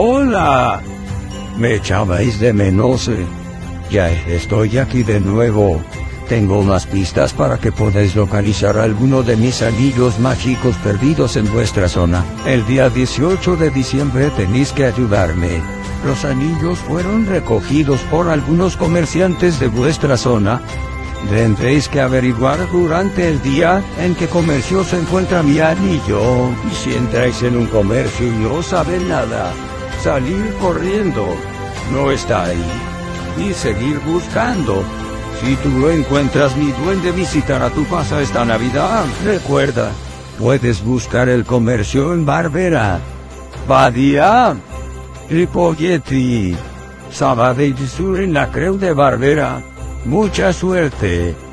Hola. Me echabais de menos. Ya estoy aquí de nuevo. Tengo unas pistas para que podáis localizar a alguno de mis anillos mágicos perdidos en vuestra zona. El día 18 de diciembre tenéis que ayudarme. Los anillos fueron recogidos por algunos comerciantes de vuestra zona. Tendréis que averiguar durante el día en qué comercio se encuentra mi anillo. Y si entráis en un comercio y no saben nada, salir corriendo. No está ahí. Y seguir buscando. Si tú lo encuentras, mi duende visitará tu casa esta Navidad. Recuerda, puedes buscar el comercio en Barbera, Badia, Ripolleti, Sabadell Sur en la Creu de Barbera. Mucha suerte.